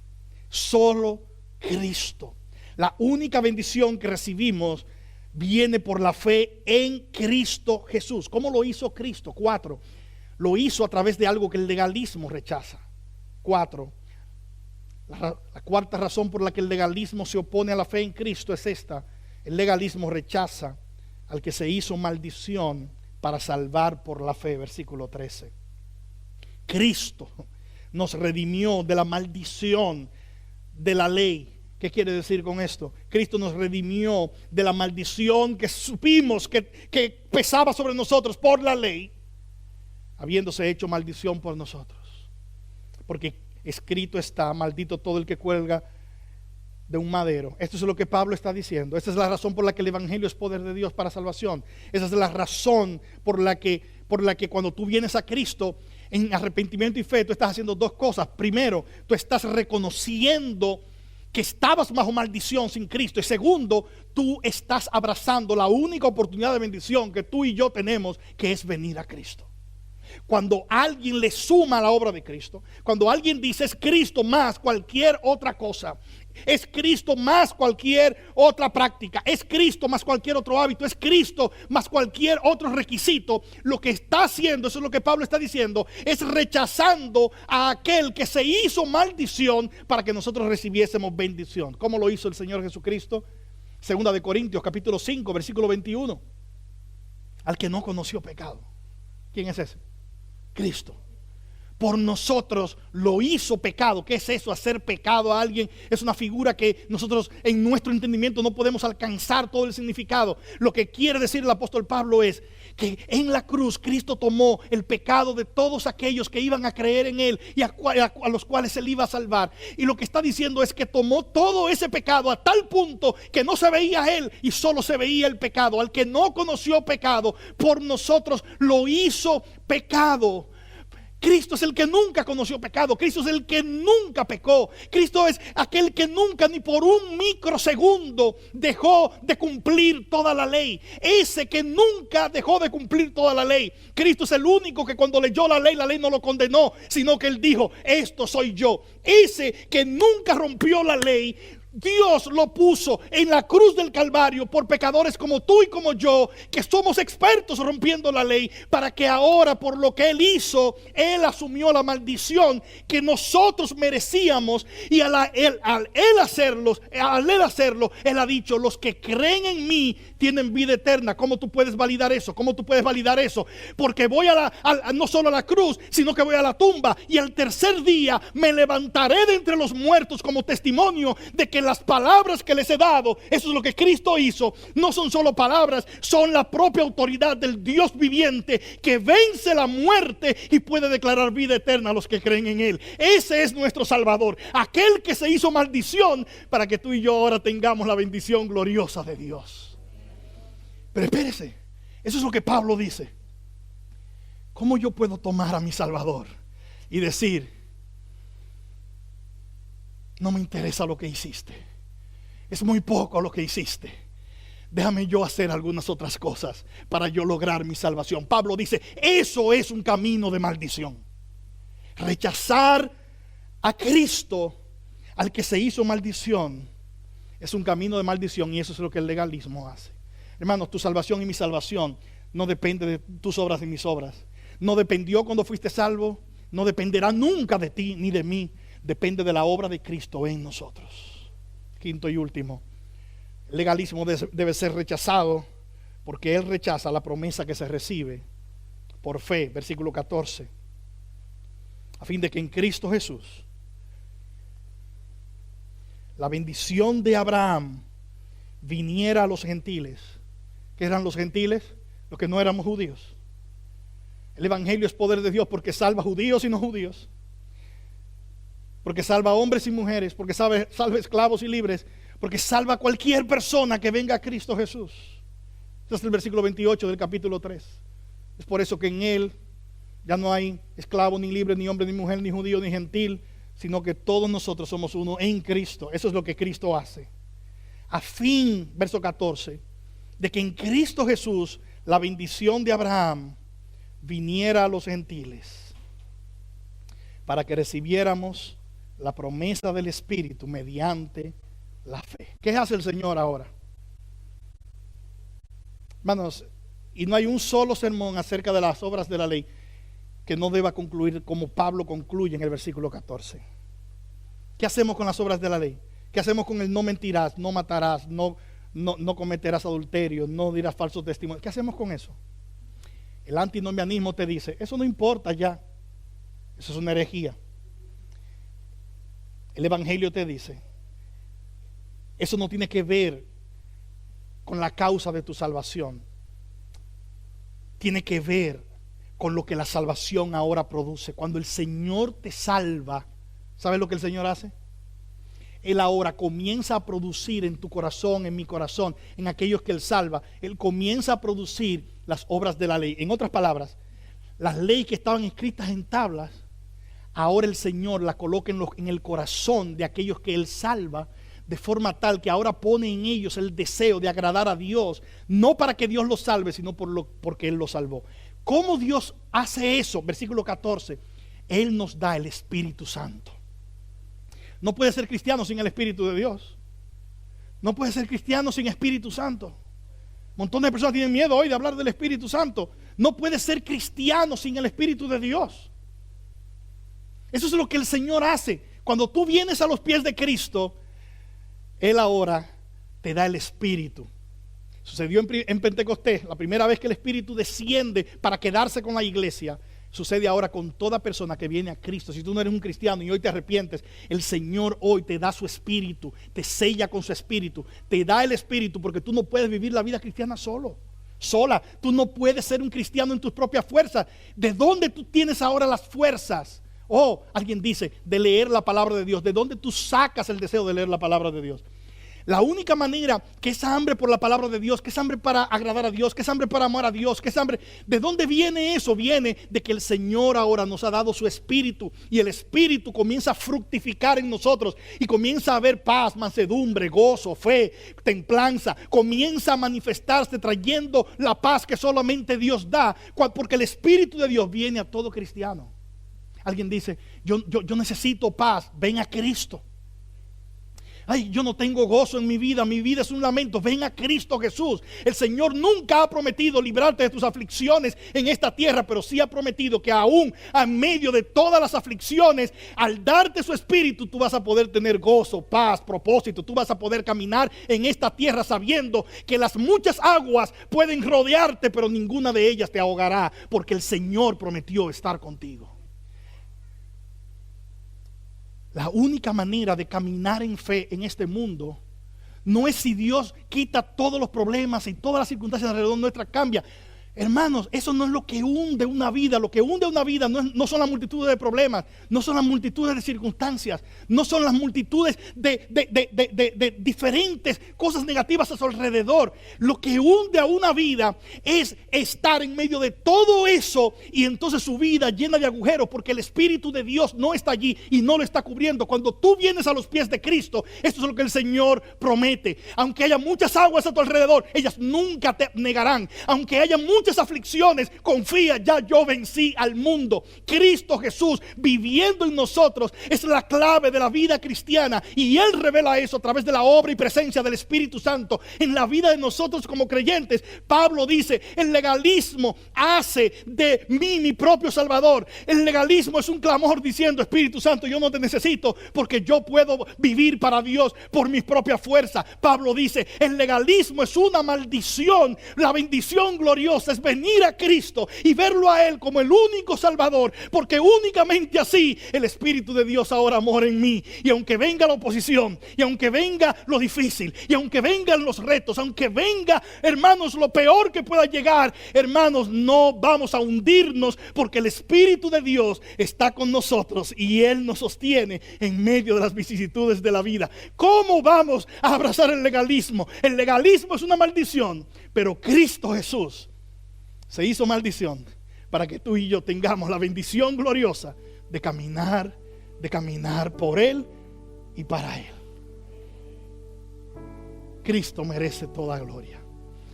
[SPEAKER 1] solo Cristo. La única bendición que recibimos viene por la fe en Cristo Jesús. ¿Cómo lo hizo Cristo? 4. Lo hizo a través de algo que el legalismo rechaza. 4. La cuarta razón por la que el legalismo se opone a la fe en Cristo es esta. El legalismo rechaza al que se hizo maldición para salvar por la fe. Versículo 13. Cristo nos redimió de la maldición de la ley. ¿Qué quiere decir con esto? Cristo nos redimió de la maldición que supimos que pesaba sobre nosotros por la ley, habiéndose hecho maldición por nosotros. Porque escrito está, maldito todo el que cuelga de un madero. Esto es lo que Pablo está diciendo. Esta es la razón por la que el Evangelio es poder de Dios para salvación. Esa es la razón por la que cuando tú vienes a Cristo en arrepentimiento y fe, tú estás haciendo dos cosas. Primero, tú estás reconociendo que estabas bajo maldición sin Cristo. Y segundo, tú estás abrazando la única oportunidad de bendición que tú y yo tenemos, que es venir a Cristo. Cuando alguien le suma a la obra de Cristo, cuando alguien dice es Cristo más cualquier otra cosa, es Cristo más cualquier otra práctica, es Cristo más cualquier otro hábito, es Cristo más cualquier otro requisito, lo que está haciendo, eso es lo que Pablo está diciendo, es rechazando a aquel que se hizo maldición para que nosotros recibiésemos bendición. ¿Cómo lo hizo el Señor Jesucristo? Segunda de Corintios capítulo 5 versículo 21. Al que no conoció pecado. ¿Quién es ese? Cristo. Por nosotros lo hizo pecado. ¿Qué es eso? Hacer pecado a alguien es una figura que nosotros en nuestro entendimiento no podemos alcanzar todo el significado. Lo que quiere decir el apóstol Pablo es que en la cruz Cristo tomó el pecado de todos aquellos que iban a creer en Él y a los cuales Él iba a salvar. Y lo que está diciendo es que tomó todo ese pecado a tal punto que no se veía a Él y solo se veía el pecado. Al que no conoció pecado, por nosotros lo hizo pecado. Cristo es el que nunca conoció pecado. Cristo es el que nunca pecó. Cristo es aquel que nunca ni por un microsegundo dejó de cumplir toda la ley. Ese que nunca dejó de cumplir toda la ley. Cristo es el único que cuando leyó la ley no lo condenó, sino que Él dijo, esto soy yo. Ese que nunca rompió la ley, Dios lo puso en la cruz del Calvario por pecadores como tú y como yo, que somos expertos rompiendo la ley, para que ahora por lo que Él hizo, Él asumió la maldición que nosotros merecíamos. Y al Él hacerlo, Él ha dicho, los que creen en mí tienen vida eterna. ¿Cómo tú puedes validar eso? ¿Cómo tú puedes validar eso? Porque voy no solo a la cruz, sino que voy a la tumba, y al tercer día me levantaré de entre los muertos como testimonio de que las palabras que les he dado, eso es lo que Cristo hizo, no son solo palabras, son la propia autoridad del Dios viviente que vence la muerte y puede declarar vida eterna a los que creen en Él. Ese es nuestro Salvador, aquel que se hizo maldición para que tú y yo ahora tengamos la bendición gloriosa de Dios. Pero espérese, eso es lo que Pablo dice. ¿Cómo yo puedo tomar a mi Salvador y decir, no me interesa lo que hiciste, es muy poco lo que hiciste, déjame yo hacer algunas otras cosas para yo lograr mi salvación. Pablo dice, eso es un camino de maldición. Rechazar a Cristo, al que se hizo maldición, es un camino de maldición, y eso es lo que el legalismo hace. Hermanos, tu salvación y mi salvación no depende de tus obras y mis obras. No dependió cuando fuiste salvo, no dependerá nunca de ti ni de mí. Depende de la obra de Cristo en nosotros. Quinto y último, el legalismo debe ser rechazado porque él rechaza la promesa que se recibe por fe, versículo 14, a fin de que en Cristo Jesús la bendición de Abraham viniera a los gentiles. ¿Qué eran los gentiles? Los que no éramos judíos. El evangelio es poder de Dios porque salva judíos y no judíos, porque salva hombres y mujeres, porque salva esclavos y libres, porque salva a cualquier persona que venga a Cristo Jesús. Este es el versículo 28 del capítulo 3. Es por eso que en Él ya no hay esclavo ni libre, ni hombre ni mujer, ni judío ni gentil, sino que todos nosotros somos uno en Cristo. Eso es lo que Cristo hace. A fin, verso 14, de que en Cristo Jesús la bendición de Abraham viniera a los gentiles, para que recibiéramos la promesa del Espíritu mediante la fe. ¿Qué hace el Señor ahora? Hermanos, y no hay un solo sermón acerca de las obras de la ley que no deba concluir como Pablo concluye en el versículo 14. ¿Qué hacemos con las obras de la ley? ¿Qué hacemos con el no mentirás, no matarás, no cometerás adulterio, no dirás falso testimonio? ¿Qué hacemos con eso? El antinomianismo te dice, eso no importa ya, eso es una herejía. El evangelio te dice, eso no tiene que ver con la causa de tu salvación, tiene que ver con lo que la salvación ahora produce. Cuando el Señor te salva, ¿sabes lo que el Señor hace? Él ahora comienza a producir en tu corazón, en mi corazón, en aquellos que Él salva. Él comienza a producir las obras de la ley. En otras palabras, las leyes que estaban escritas en tablas, ahora el Señor las coloca en el corazón de aquellos que Él salva, de forma tal que ahora pone en ellos el deseo de agradar a Dios, no para que Dios los salve, sino porque Él los salvó. ¿Cómo Dios hace eso? Versículo 14, Él nos da el Espíritu Santo. No puede ser cristiano sin el Espíritu de Dios. No puede ser cristiano sin Espíritu Santo. Un montón de personas tienen miedo hoy de hablar del Espíritu Santo. No puede ser cristiano sin el Espíritu de Dios. Eso es lo que el Señor hace. Cuando tú vienes a los pies de Cristo, Él ahora te da el Espíritu. Sucedió en Pentecostés, la primera vez que el Espíritu desciende para quedarse con la iglesia. Sucede ahora con toda persona que viene a Cristo. Si tú no eres un cristiano y hoy te arrepientes, el Señor hoy te da su Espíritu, te sella con su Espíritu, te da el Espíritu, porque tú no puedes vivir la vida cristiana sola. Tú no puedes ser un cristiano en tus propias fuerzas. ¿De dónde tú tienes ahora las fuerzas? Alguien dice, de leer la palabra de Dios. ¿De dónde tú sacas el deseo de leer la palabra de Dios? La única manera que esa hambre por la palabra de Dios, que esa hambre para agradar a Dios, que esa hambre para amar a Dios, que esa hambre, ¿de dónde viene eso? Viene de que el Señor ahora nos ha dado su Espíritu, y el Espíritu comienza a fructificar en nosotros y comienza a haber paz, mansedumbre, gozo, fe, templanza. Comienza a manifestarse trayendo la paz que solamente Dios da, porque el Espíritu de Dios viene a todo cristiano. Alguien dice, yo necesito paz. Ven a Cristo. Ay, yo no tengo gozo en mi vida es un lamento. Ven a Cristo Jesús. El Señor nunca ha prometido librarte de tus aflicciones en esta tierra, pero sí ha prometido que aún en medio de todas las aflicciones, al darte su Espíritu, tú vas a poder tener gozo, paz, propósito. Tú vas a poder caminar en esta tierra sabiendo que las muchas aguas pueden rodearte, pero ninguna de ellas te ahogará, porque el Señor prometió estar contigo. La única manera de caminar en fe en este mundo no es si Dios quita todos los problemas y todas las circunstancias alrededor nuestra cambia. Hermanos, eso no es lo que hunde una vida. Lo que hunde una vida no son las multitudes de problemas, no son las multitudes de circunstancias, no son las multitudes de diferentes cosas negativas a su alrededor. Lo que hunde a una vida es estar en medio de todo eso y entonces su vida llena de agujeros porque el Espíritu de Dios no está allí y no lo está cubriendo. Cuando tú vienes a los pies de Cristo, esto es lo que el Señor promete. Aunque haya muchas aguas a tu alrededor, ellas nunca te negarán. Aunque haya muchas aflicciones, confía, ya yo vencí al mundo. Cristo Jesús viviendo en nosotros es la clave de la vida cristiana, y Él revela eso a través de la obra y presencia del Espíritu Santo en la vida de nosotros como creyentes. Pablo dice: el legalismo hace de mí mi propio Salvador. El legalismo es un clamor diciendo: Espíritu Santo, yo no te necesito porque yo puedo vivir para Dios por mis propias fuerzas. Pablo dice: el legalismo es una maldición. La bendición gloriosa es venir a Cristo y verlo a Él como el único Salvador, porque únicamente así el Espíritu de Dios ahora mora en mí. Y aunque venga la oposición, y aunque venga lo difícil, y aunque vengan los retos, aunque venga, hermanos, lo peor que pueda llegar, hermanos, no vamos a hundirnos, porque el Espíritu de Dios está con nosotros y Él nos sostiene en medio de las vicisitudes de la vida. ¿Cómo vamos a abrazar el legalismo? El legalismo es una maldición, pero Cristo Jesús se hizo maldición para que tú y yo tengamos la bendición gloriosa de caminar por Él y para Él. Cristo merece toda gloria.